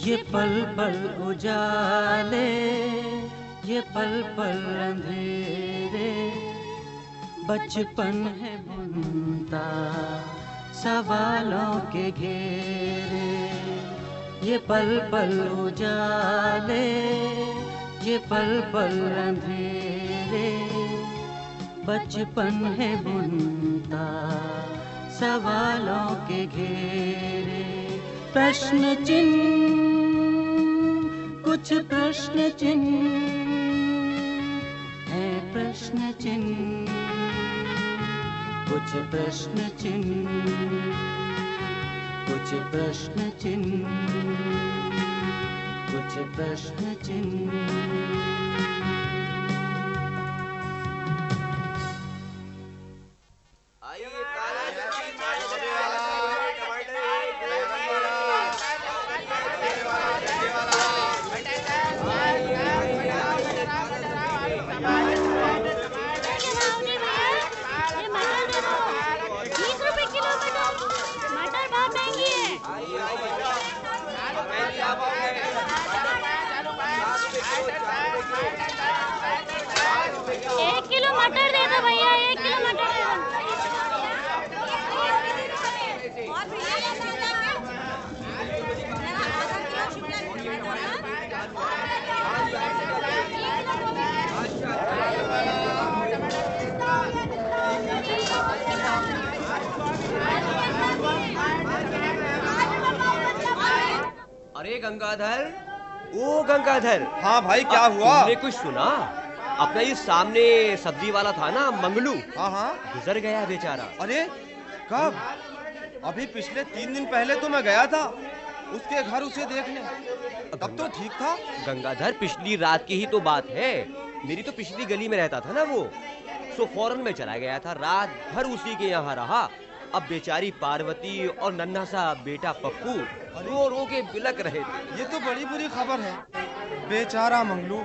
ये पल पल उजाले, ये पल पल अंधेरे, बचपन है बुनता सवालों के घेरे। ये पल पल उजाले, ये पल पल अंधेरे, बचपन है बुनता सवालों के घेरे। प्रश्न चिन्ह, कुछ प्रश्न चिन्ह है, प्रश्न चिन्ह, कुछ प्रश्न चिन्ह, कुछ प्रश्न चिन्ह, कुछ प्रश्न चिन्ह। अरे गंगाधर, ओ गंगाधर। हाँ भाई, क्या हुआ? तुमने कुछ सुना? अपना ये सामने सब्जी वाला था ना, मंगलू। हाँ, गुजर गया बेचारा। अरे कब? अभी पिछले 3 दिन पहले तो मैं गया था उसके घर उसे देखने, तब तो ठीक था। गंगाधर, पिछली रात की ही तो बात है। मेरी तो पिछली गली में रहता था ना वो, सो फौरन में चला गया था। रात भर उसी के यहाँ रहा। अब बेचारी पार्वती और नन्हा सा बेटा पप्पू रो रो के बिलक रहे थे। ये तो बड़ी बुरी खबर है। बेचारा मंगलू,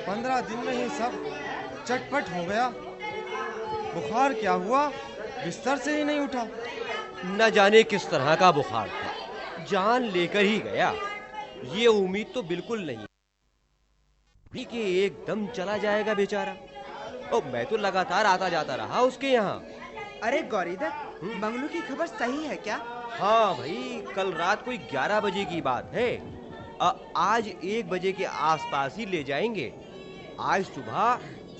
15 दिन में ही सब चटपट हो गया। बुखार क्या हुआ, बिस्तर से ही नहीं उठा। न जाने किस तरह का बुखार था, जान लेकर ही गया। ये उम्मीद तो बिल्कुल नहीं कि एकदम चला जाएगा बेचारा। और मैं तो लगातार आता जाता रहा उसके यहाँ। अरे गौरीधर, मंगलू की खबर सही है क्या? हाँ भाई, कल रात कोई 11 बजे की बात है। आज 1 बजे के आसपास ही ले जाएंगे। आज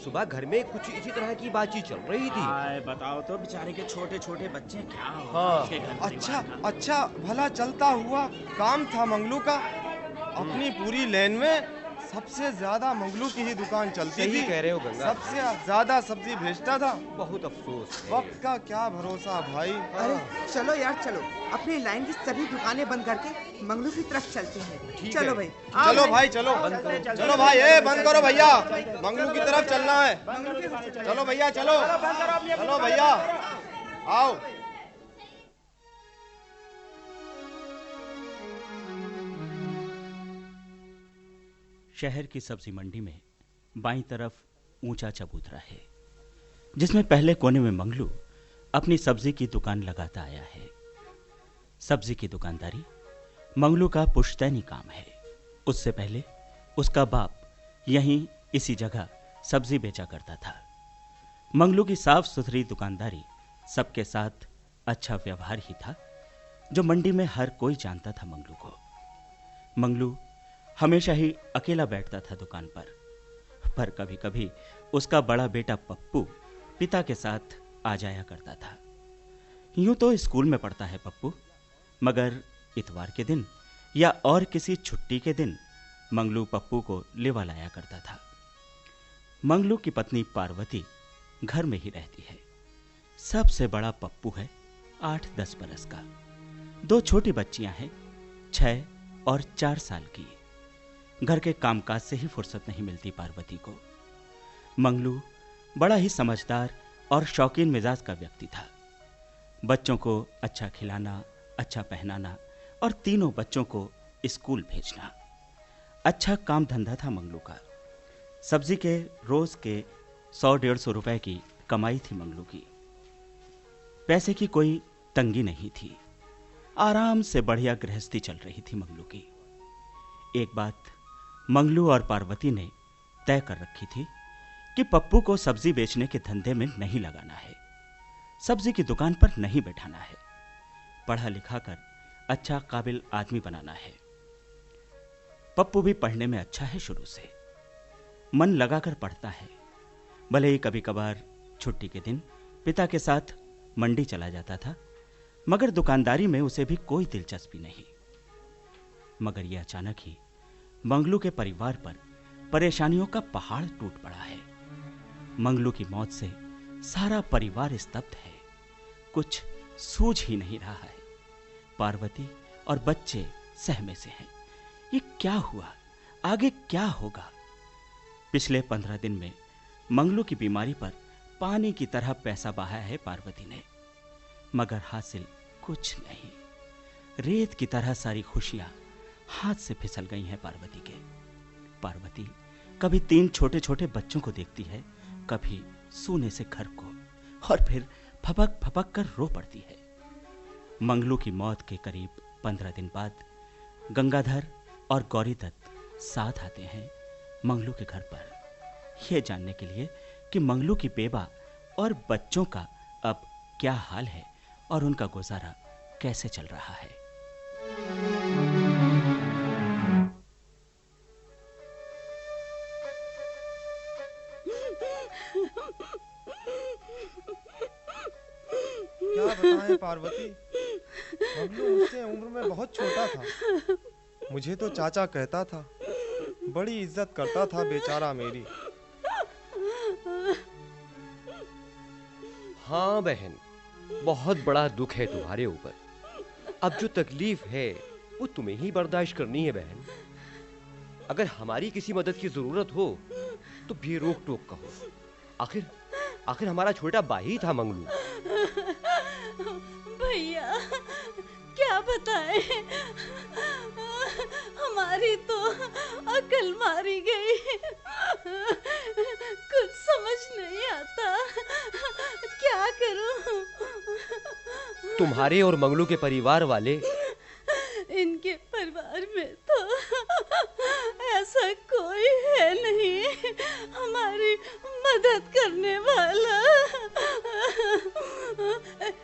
सुबह घर में कुछ इसी तरह की बातचीत चल रही थी। बताओ तो, बेचारे के छोटे छोटे बच्चे क्या हो? हाँ। अच्छा भला चलता हुआ काम था मंगलू का। अपनी पूरी लेन में सबसे ज्यादा मंगलू की ही दुकान चलती थी। सही कह रहे हो गंगा। सबसे ज्यादा सब्जी भेजता था। बहुत अफसोस है। वक्त का क्या भरोसा भाई। अरे चलो यार, चलो अपनी लाइन की सभी दुकानें बंद करके मंगलू की तरफ चलते हैं। चलो भाई, चलो भाई, चलो चलो भाई, बंद करो भैया, मंगलू की तरफ चलना है। चलो भैया, चलो चलो भैया, आओ। शहर की सब्जी मंडी में बाईं तरफ ऊंचा चबूतरा है, जिसमें पहले कोने में मंगलू अपनी सब्जी की दुकान लगाता आया है। सब्जी की दुकानदारी मंगलू का पुश्तैनी काम है। उससे पहले उसका बाप यहीं इसी जगह सब्जी बेचा करता था। मंगलू की साफ सुथरी दुकानदारी, सबके साथ अच्छा व्यवहार ही था जो मंडी में हर कोई जानता था मंगलू को। मंगलू हमेशा ही अकेला बैठता था दुकान पर कभी कभी उसका बड़ा बेटा पप्पू पिता के साथ आ जाया करता था। यूं तो स्कूल में पढ़ता है पप्पू, मगर इतवार के दिन या और किसी छुट्टी के दिन मंगलू पप्पू को लेवा लाया करता था। मंगलू की पत्नी पार्वती घर में ही रहती है। सबसे बड़ा पप्पू है 8-10 बरस का। 2 छोटी बच्चियां हैं, 6 और 4 साल की। घर के कामकाज से ही फुर्सत नहीं मिलती पार्वती को। मंगलू बड़ा ही समझदार और शौकीन मिजाज का व्यक्ति था। बच्चों को अच्छा खिलाना, अच्छा पहनाना और तीनों बच्चों को स्कूल भेजना अच्छा काम धंधा था मंगलू का। सब्जी के रोज के 100-150 रुपए की कमाई थी मंगलू की। पैसे की कोई तंगी नहीं थी। आराम से बढ़िया गृहस्थी चल रही थी मंगलू की। एक बात मंगलू और पार्वती ने तय कर रखी थी कि पप्पू को सब्जी बेचने के धंधे में नहीं लगाना है, सब्जी की दुकान पर नहीं बैठाना है, पढ़ा लिखा कर अच्छा काबिल आदमी बनाना है। पप्पू भी पढ़ने में अच्छा है, शुरू से मन लगाकर पढ़ता है। भले ही कभी कभार छुट्टी के दिन पिता के साथ मंडी चला जाता था, मगर दुकानदारी में उसे भी कोई दिलचस्पी नहीं। मगर यह अचानक ही मंगलू के परिवार पर परेशानियों का पहाड़ टूट पड़ा है। मंगलू की मौत से सारा परिवार स्तब्ध है, कुछ सूझ ही नहीं रहा है। पार्वती और बच्चे सहमे से हैं। ये क्या हुआ, आगे क्या होगा? पिछले 15 दिन में मंगलू की बीमारी पर पानी की तरह पैसा बहाया है पार्वती ने, मगर हासिल कुछ नहीं। रेत की तरह सारी खुशियां हाथ से फिसल गई हैं पार्वती के। पार्वती कभी 3 छोटे छोटे बच्चों को देखती है, कभी सूने से घर को, और फिर फपक फपक कर रो पड़ती है। मंगलू की मौत के करीब 15 दिन बाद गंगाधर और गौरी दत्त साथ आते हैं मंगलू के घर पर, यह जानने के लिए कि मंगलू की बेवा और बच्चों का अब क्या हाल है और उनका गुजारा कैसे चल रहा है। क्या बताएं पार्वती, मंगलू मुझसे उम्र में बहुत छोटा था। मुझे तो चाचा कहता था, बड़ी इज्जत करता था बेचारा मेरी। हाँ बहन, बहुत बड़ा दुख है तुम्हारे ऊपर। अब जो तकलीफ है वो तुम्हें ही बर्दाश्त करनी है बहन। अगर हमारी किसी मदद की जरूरत हो तो बेरोक टोक कहो। आखिर हमारा छोटा भाई था मंगलू। भैया क्या बताएं, हमारी तो अकल मारी गई, कुछ समझ नहीं आता, क्या करूं? तुम्हारे और मंगलू के परिवार वाले? इनके परिवार में तो ऐसा कोई है नहीं हमारी मदद करने वाला।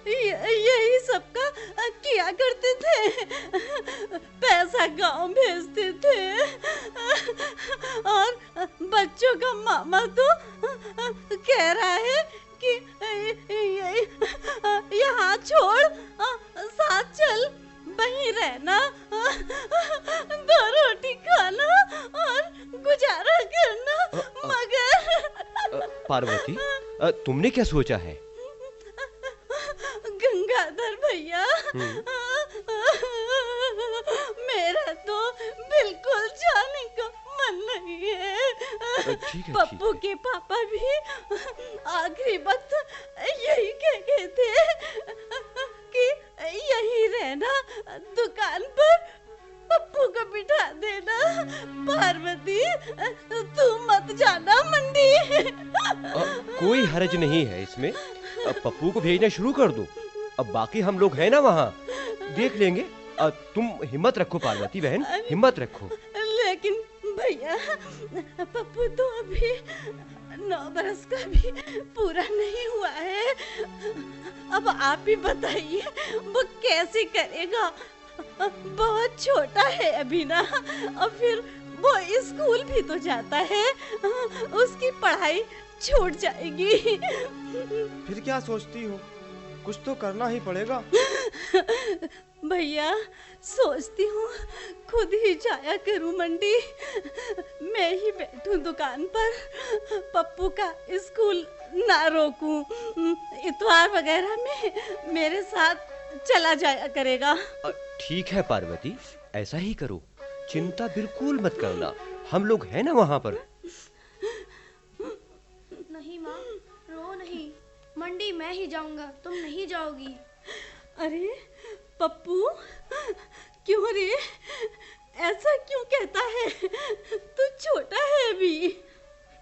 यही सबका किया करते थे, पैसा गांव भेजते थे, और बच्चों का मामा तो कह रहा है कि यहाँ छोड़ साथ चल, वहीं रहना, 2 रोटी खाना और गुजारा करना। मगर पार्वती, तुमने क्या सोचा है? गंगाधर भैया, मेरा तो बिल्कुल जाने का मन नहीं है। पप्पू के पापा भी आखिरी वक्त यही कह गए थे कि यही रहना, दुकान पर पप्पू को बिठा देना। पार्वती तू मत जाना मंडी। कोई हर्ज नहीं है इसमें, पप्पू को भेजना शुरू कर दो। अब बाकी हम लोग हैं ना वहाँ, देख लेंगे। तुम हिम्मत रखो पार्वती बहन, हिम्मत रखो। लेकिन भैया, पप्पू तो अभी 9 बरस का भी पूरा नहीं हुआ है। अब आप ही बताइए वो कैसे करेगा? बहुत छोटा है अभी ना, और फिर वो स्कूल भी तो जाता है, उसकी पढ़ाई छूट जाएगी। फिर क्या सोचती हो? कुछ तो करना ही पड़ेगा। भैया, सोचती हूँ खुद ही जाया करूँ मंडी, मैं ही बैठूं दुकान पर, पप्पू का स्कूल ना रोकूं, इतवार वगैरह में मेरे साथ चला जाया करेगा। ठीक है पार्वती, ऐसा ही करो, चिंता बिल्कुल मत करना, हम लोग हैं ना वहाँ पर। नहीं माँ, रो नहीं, मंडी मैं ही जाऊंगा, तुम नहीं जाओगी। अरे पप्पू, क्यों रे, ऐसा क्यों कहता है? तू छोटा है अभी।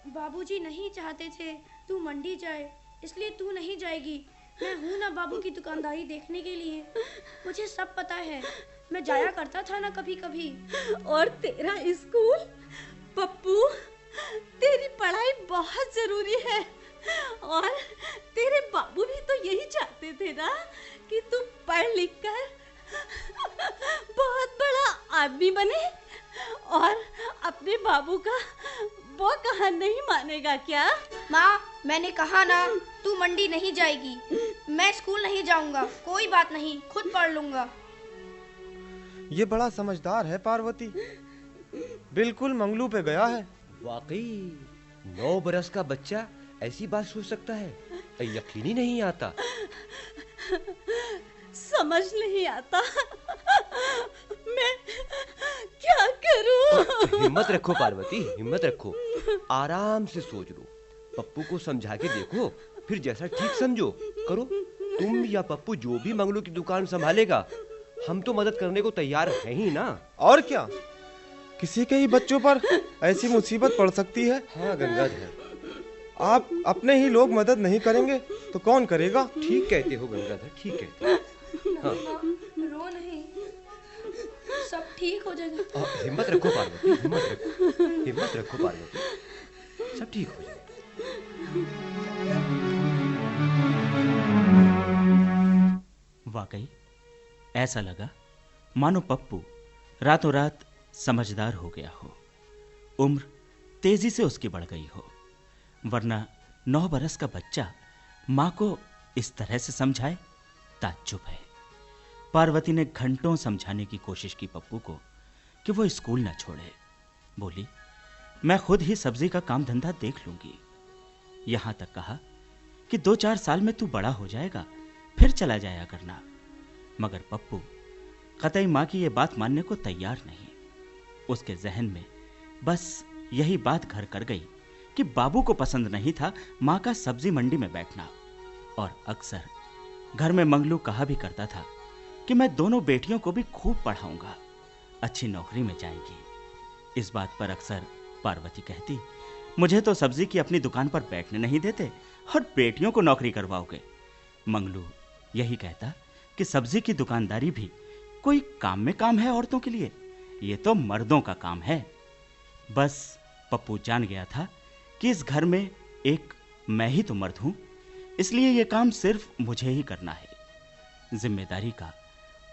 बाबूजी नहीं चाहते थे तू मंडी जाए, इसलिए तू नहीं जाएगी। मैं हूँ ना बाबू की दुकानदारी देखने के लिए, मुझे सब पता है। मैं जाया करता था ना कभी कभी। और तेरा स्कूल? पप्पू, तेरी पढ़ाई बहुत जरूरी है और तेरे बाबू भी तो यही चाहते थे ना कि तू पढ़ लिख कर बहुत बड़ा आदमी बने। और अपने बाबू का वो कहा नहीं मानेगा क्या? माँ, मैंने कहा ना, तू मंडी नहीं जाएगी। मैं स्कूल नहीं जाऊंगा, कोई बात नहीं, खुद पढ़ लूंगा। ये बड़ा समझदार है पार्वती, बिल्कुल मंगलू पे गया है। वाकई 9 बरस का बच्चा ऐसी बात सोच सकता है, यकीन ही नहीं आता। समझ नहीं आता, मैं क्या करूं? हिम्मत रखो पार्वती, हिम्मत रखो, आराम से सोच लो, पप्पू को समझा के देखो, फिर जैसा ठीक समझो करो। तुम या पप्पू जो भी मंगलू की दुकान संभालेगा, हम तो मदद करने को तैयार हैं ही ना। और क्या, किसी के ही बच्चों पर ऐसी मुसीबत पड़ सकती है। हाँ गंगाधर, आप अपने ही लोग मदद नहीं करेंगे तो कौन करेगा? ठीक कहते हो गंगाधर, ठीक कहते हो। हाँ। रो नहीं, सब ठीक हो जाएगा। हिम्मत रखो पार्वती, हिम्मत रखो पार्वती, सब ठीक हो जाएगा। वाकई ऐसा लगा मानो पप्पू रातों रात समझदार हो गया हो, उम्र तेजी से उसकी बढ़ गई हो, वरना 9 बरस का बच्चा मां को इस तरह से समझाए, ताज्जुब है। पार्वती ने घंटों समझाने की कोशिश की पप्पू को कि वो स्कूल न छोड़े। बोली, मैं खुद ही सब्जी का काम धंधा देख लूंगी। यहां तक कहा कि 2-4 साल में तू बड़ा हो जाएगा, फिर चला जाया करना। मगर पप्पू कतई मां की यह बात मानने को तैयार नहीं। उसके जहन में बस यही बात घर कर गई कि बाबू को पसंद नहीं था मां का सब्जी मंडी में बैठना, और अक्सर घर में मंगलू कहा भी करता था कि मैं दोनों बेटियों को भी खूब पढ़ाऊंगा, अच्छी नौकरी में जाएंगी। इस बात पर अक्सर पार्वती कहती, मुझे तो सब्जी की अपनी दुकान पर बैठने नहीं देते और बेटियों को नौकरी करवाओगे। मंगलू यही कहता कि सब्जी की दुकानदारी भी कोई काम में काम है औरतों के लिए, ये तो मर्दों का काम है। बस पप्पू जान गया था कि इस घर में एक मैं ही तो मर्द हूं, इसलिए यह काम सिर्फ मुझे ही करना है। जिम्मेदारी का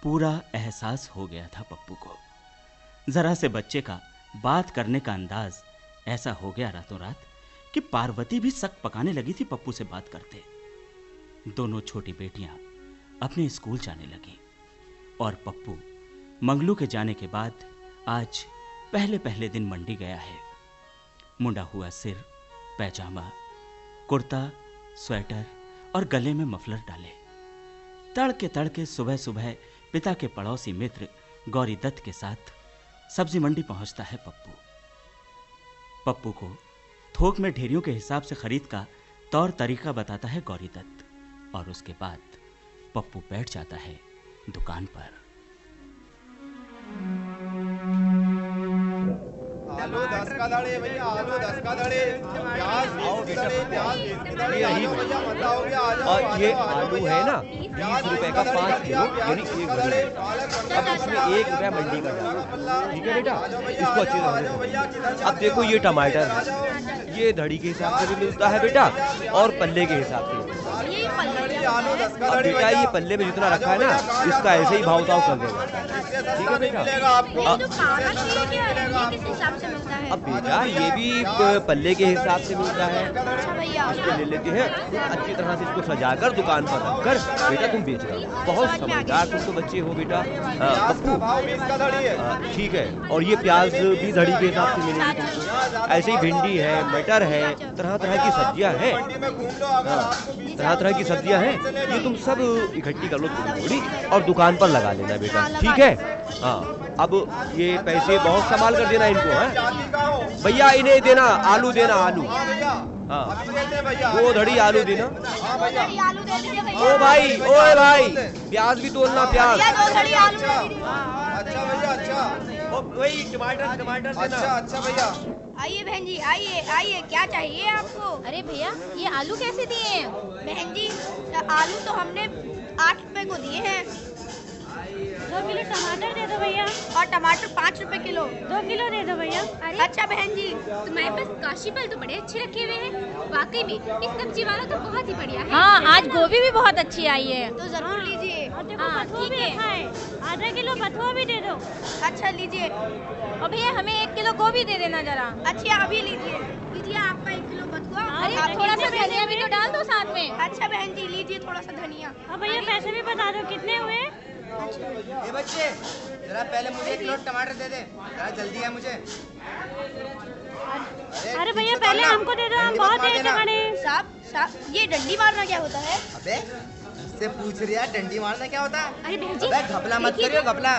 पूरा एहसास हो गया था पप्पू को। जरा से बच्चे का बात करने का अंदाज ऐसा हो गया रातों रात कि पार्वती भी सक पकाने लगी थी पप्पू से बात करते। दोनों छोटी बेटियां अपने स्कूल जाने लगी और पप्पू मंगलू के जाने के बाद आज पहले दिन मंडी गया है। मुंडा हुआ सिर, पैजामा, कुर्ता, स्वेटर और गले में मफलर डाले, तड़के सुबह सुबह पिता के पड़ोसी मित्र गौरी दत्त के साथ सब्जी मंडी पहुंचता है पप्पू को थोक में ढेरियों के हिसाब से खरीद का तौर तरीका बताता है गौरी दत्त, और उसके बाद पप्पू बैठ जाता है दुकान पर। आलू 10 का दड़े भैया, आलू 10 का दड़े, प्याज 20 की दड़े, प्याज 20 की दड़े, आ जाओ भैया, मत आओगे, आ जाओ। और ये आलू है ना 20 रुपए का 5 किलो, यानी 1 दड़े। अब इसमें 1 रुपया मंडी का डालना, ठीक है बेटा, इसको अच्छी तरह से। अब देखो ये टमाटर है, ये धड़ी के हिसाब से भी मिलता है बेटा और पल्ले के हिसाब से। अब बेटा ये पल्ले में जितना रखा है ना, इसका ऐसे ही भाव ताव कर देगा, ठीक है बेटा। अब बेटा ये भी पल्ले के हिसाब से मिलता है, इसको ले लेते हैं, अच्छी तरह से इसको सजाकर दुकान पर रखकर बेटा तुम बेच रहे हो। बहुत समझदार तुम तो बच्चे हो बेटा। पप्पू ठीक है, और ये प्याज भी धड़ी के हिसाब से मिलेगी तुमको। ऐसे ही भिंडी है, मटर है, तरह तरह की सब्जियां हैं, तरह तरह की सब्जियां हैं, ये तुम सब इकट्ठी कर लो थोड़ी और दुकान पर लगा लेना बेटा, ठीक है। हाँ, अब ये पैसे बहुत संभाल कर देना इनको, है भैया, इन्हें देना, आलू देना, आलू, हाँ 2 धड़ी आलू देना। ओ भाई, ओए भाई, प्याज भी तोलना, प्याज। अच्छा भैया, अच्छा वही टमाटर देना। अच्छा भैया, आइए बहन जी, आइए आइए, क्या चाहिए आपको? अरे भैया, ये आलू कैसे दिए हैं? बहन जी, आलू तो हमने 8 रुपए को दिए हैं। 2 किलो टमाटर दे दो भैया। और टमाटर 5 रुपए किलो। 2 किलो दे दो भैया। अरे अच्छा बहन जी, तुम्हारे पास काशी फल तो बड़े अच्छे रखे हुए हैं। वाकई में इस सब्जी वाला तो बहुत ही बढ़िया है। हाँ, आज गोभी भी बहुत अच्छी आई है। तो जरूर लीजिए। हाँ, ठीक है। आधा किलो बथुआ भी दे दो। अच्छा लीजिए। और भैया हमें 1 किलो गोभी दे देना जरा। अच्छा अभी लीजिए। लीजिए आपका 1 किलो बथुआ। अरे थोड़ा सा धनिया भी तो डाल दो साथ में। अच्छा बहन जी, लीजिए थोड़ा सा धनिया। अब भैया पैसे भी बता दो कितने हुए? ये बच्चे, जरा पहले मुझे 1 किलो टमाटर दे दे, जरा जल्दी है मुझे। अरे भैया पहले हमको दे दो, हम बहुत देर से खड़े हैं। साहब, ये डंडी मारना क्या होता है? अबे इससे पूछ रही है डंडी मारना क्या होता है? अरे बहन जी, अबे घपला मत करियो, घपला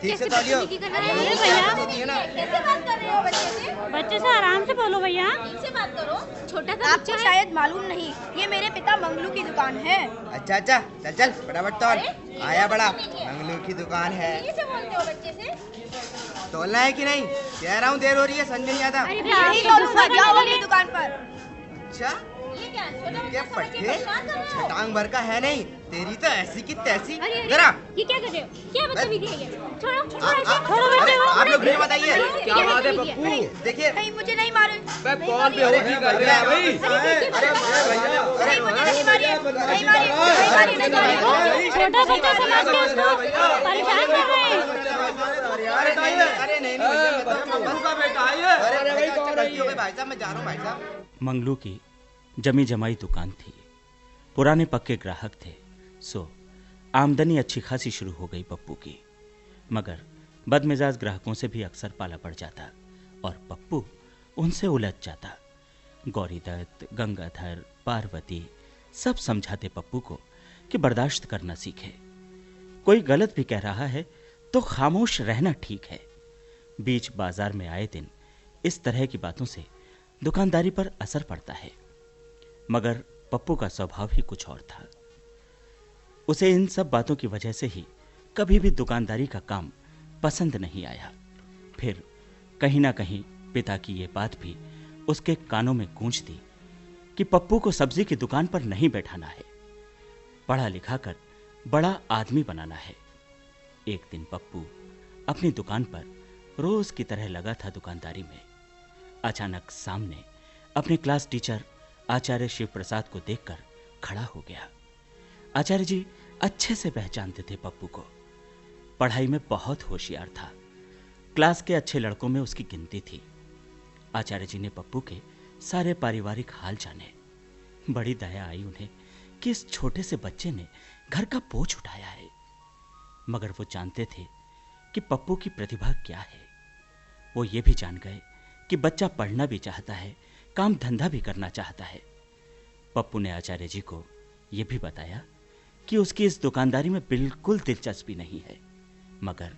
ठीक से तौलियो। अरे भैया, कैसे बात कर रहे हो बच्चे से? बच्चे से आराम से बोलो भैया। ठीक से बात करो, छोटा सा आपको शायद मालूम नहीं, ये मेरे पिता मंगलू की दुकान है। अच्छा अच्छा, चल चल फटाफट तौल। आया बड़ा, मंगलू की दुकान है। से बोलते हो बच्चे से? तोलना है कि नहीं? कह रहा हूँ देर हो रही है, समझ नहीं आता। नहीं तोलूंगा, जाओ अपनी दुकान पर। अच्छा ये क्या? ये पट्टे छटांग भर का है नहीं, तेरी तो ऐसी की तैसी। अरे जरा ये क्या कर रहे हो? क्या बदतमीजी है ये? छोड़ो अरे आप लोग मुझे बताइए क्या बात है पप्पू? देखिए नहीं मुझे नहीं मारे। कौन बेहोशी कर रहा है भाई? नहीं मुझे नहीं मारिए, नहीं मारिए, नहीं मारिए, नहीं मारिए। छोटा बच्चा समझ के उसको परेशान कर रहे हैं। अरे नहीं भाई साहब, मैं जा रहा हूँ भाई साहब। मंगलू की जमी जमाई दुकान थी, पुराने पक्के ग्राहक थे, सो आमदनी अच्छी खासी शुरू हो गई पप्पू की। मगर बदमिजाज ग्राहकों से भी अक्सर पाला पड़ जाता और पप्पू उनसे उलझ जाता। गौरीदत्त, गंगाधर, पार्वती सब समझाते पप्पू को कि बर्दाश्त करना सीखे। कोई गलत भी कह रहा है तो खामोश रहना ठीक है। बीच बाजार में आए दिन इस तरह की बातों से दुकानदारी पर असर पड़ता है। मगर पप्पू का स्वभाव ही कुछ और था। उसे इन सब बातों की वजह से ही कभी भी दुकानदारी का काम पसंद नहीं आया। फिर कहीं ना कहीं पिता की ये बात भी उसके कानों में गूंजती कि पप्पू को सब्जी की दुकान पर नहीं बैठाना है, पढ़ा लिखा कर बड़ा आदमी बनाना है। एक दिन पप्पू अपनी दुकान पर रोज की तरह लगा था दुकानदारी में। अचानक सामने अपने क्लास टीचर आचार्य शिव प्रसाद को देखकर खड़ा हो गया। आचार्य जी अच्छे से पहचानते थे पप्पू को। पढ़ाई में बहुत होशियार था, क्लास के अच्छे लड़कों में उसकी गिनती थी। आचार्य जी ने पप्पू के सारे पारिवारिक हाल जाने। बड़ी दया आई उन्हें कि इस छोटे से बच्चे ने घर का बोझ उठाया है। मगर वो जानते थे कि पप्पू की प्रतिभा क्या है। वो ये भी जान गए कि बच्चा पढ़ना भी चाहता है, काम धंधा भी करना चाहता है। पप्पू ने आचार्य जी को यह भी बताया कि उसकी इस दुकानदारी में बिल्कुल दिलचस्पी नहीं है, मगर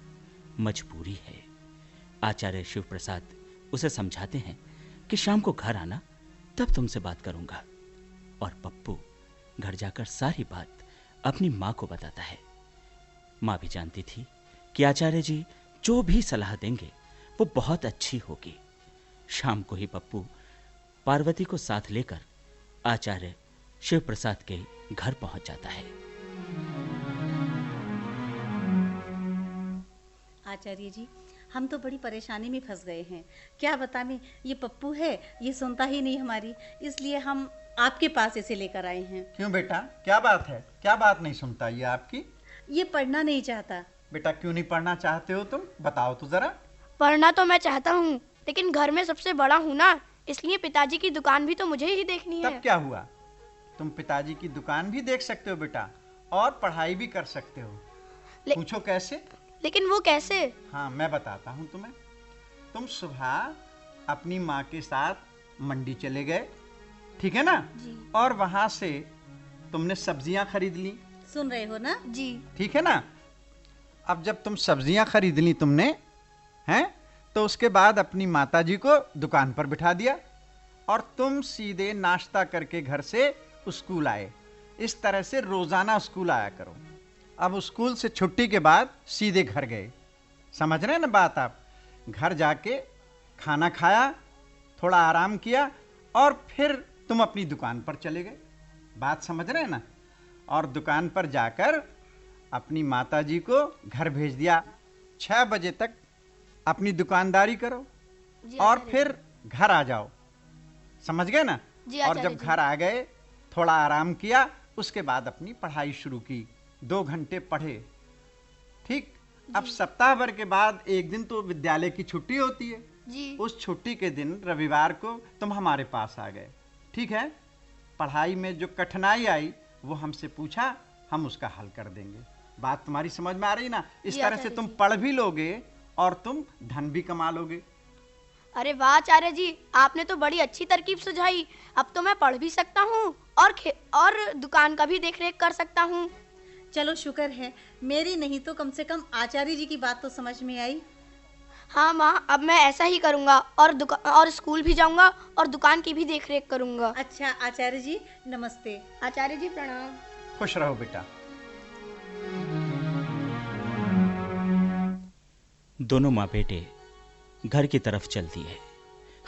मजबूरी है। आचार्य शिव प्रसाद उसे समझाते हैं कि शाम को घर आना, तब तुमसे बात करूंगा। और पप्पू घर जाकर सारी बात अपनी माँ को बताता है। माँ भी जानती थी कि आचार्य जी जो भी सलाह देंगे वो बहुत अच्छी होगी। शाम को ही पप्पू पार्वती को साथ लेकर आचार्य शिव प्रसाद के घर पहुंच जाता है। आचार्य जी, हम तो बड़ी परेशानी में फंस गए हैं। क्या बताएं, ये पप्पू है, ये सुनता ही नहीं हमारी, इसलिए हम आपके पास इसे लेकर आए हैं। क्यों बेटा, क्या बात है? क्या बात नहीं सुनता ये आपकी? ये पढ़ना नहीं चाहता। बेटा क्यों नहीं पढ़ना चाहते हो तुम? बताओ तो जरा। पढ़ना तो मैं चाहता हूँ, लेकिन घर में सबसे बड़ा हूँ ना, इसलिए पिताजी की दुकान भी तो मुझे ही देखनी है। तब क्या हुआ, तुम पिताजी की दुकान भी देख सकते हो बेटा, और पढ़ाई भी कर सकते हो। पूछो कैसे? लेकिन वो कैसे? हाँ मैं बताता हूँ तुम्हें। तुम सुबह अपनी माँ के साथ मंडी चले गए, ठीक है ना जी। और वहां से तुमने सब्जियां खरीद ली। सुन रहे हो ना जी? ठीक है ना। अब जब तुम सब्जियां खरीद ली तुमने, हैं, तो उसके बाद अपनी माताजी को दुकान पर बिठा दिया और तुम सीधे नाश्ता करके घर से स्कूल आए। इस तरह से रोजाना स्कूल आया करो। अब स्कूल से छुट्टी के बाद सीधे घर गए। समझ रहे हैं ना बात आप? घर जाके खाना खाया, थोड़ा आराम किया और फिर तुम अपनी दुकान पर चले गए। बात समझ रहे हैं ना? और दुकान पर जाकर अपनी माताजी को घर भेज दिया। 6 बजे तक अपनी दुकानदारी करो और फिर घर आ जाओ। समझ गए ना? और जब घर आ गए थोड़ा आराम किया, उसके बाद अपनी पढ़ाई शुरू की। 2 घंटे पढ़े। ठीक। अब सप्ताह भर के बाद एक दिन तो विद्यालय की छुट्टी होती है जी। उस छुट्टी के दिन रविवार को तुम हमारे पास आ गए। ठीक है? पढ़ाई में जो कठिनाई आई वो हमसे पूछा, हम उसका हल कर देंगे। बात तुम्हारी समझ में आ रही ना? इस तरह से तुम पढ़ भी लोगे और तुम धन भी कमा लोगे। अरे वाह आचार्य जी, आपने तो बड़ी अच्छी तरकीब सुझाई। अब तो मैं पढ़ भी सकता हूँ और दुकान का भी देखरेख कर सकता हूँ। चलो शुक्र है, मेरी नहीं तो कम से कम आचार्य जी की बात तो समझ में आई। हाँ माँ, अब मैं ऐसा ही करूँगा और स्कूल भी जाऊँगा और दुकान की भी देखरेख करूँगा। अच्छा आचार्य जी नमस्ते। आचार्य जी प्रणाम। खुश रहो बेटा। दोनों माँ बेटे घर की तरफ चल दिए।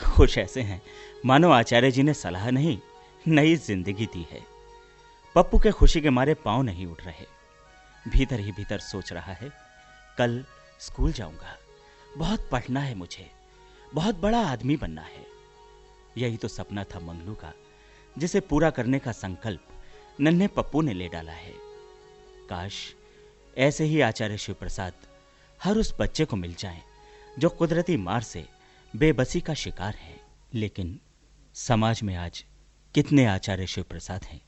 खुश ऐसे हैं मानो आचार्य जी ने सलाह नहीं, नई जिंदगी दी है। पप्पू के खुशी के मारे पांव नहीं उठ रहे। भीतर ही भीतर सोच रहा है, कल स्कूल जाऊंगा, बहुत पढ़ना है मुझे, बहुत बड़ा आदमी बनना है। यही तो सपना था मंगलू का, जिसे पूरा करने का संकल्प नन्हे पप्पू ने ले डाला है। काश ऐसे ही आचार्य शिव प्रसाद हर उस बच्चे को मिल जाएं जो कुदरती मार से बेबसी का शिकार है। लेकिन समाज में आज कितने आचार्य शिव प्रसाद हैं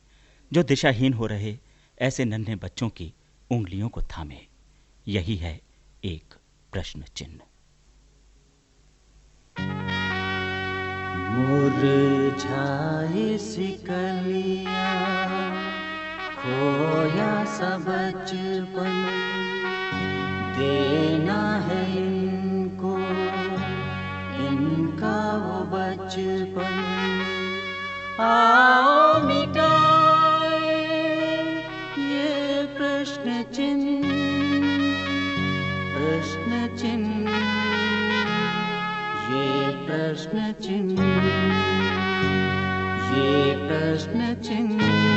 जो दिशाहीन हो रहे ऐसे नन्हे बच्चों की उंगलियों को थामे। यही है एक प्रश्न चिन्ह। मुरझाए सी कलियां, खोया सा बचपन, देना है इनको इनका वो बचपन। आओ मिटाए ये प्रश्न चिन्ह, प्रश्न चिन्ह, ये प्रश्न चिन्ह, ये प्रश्न चिन्ह।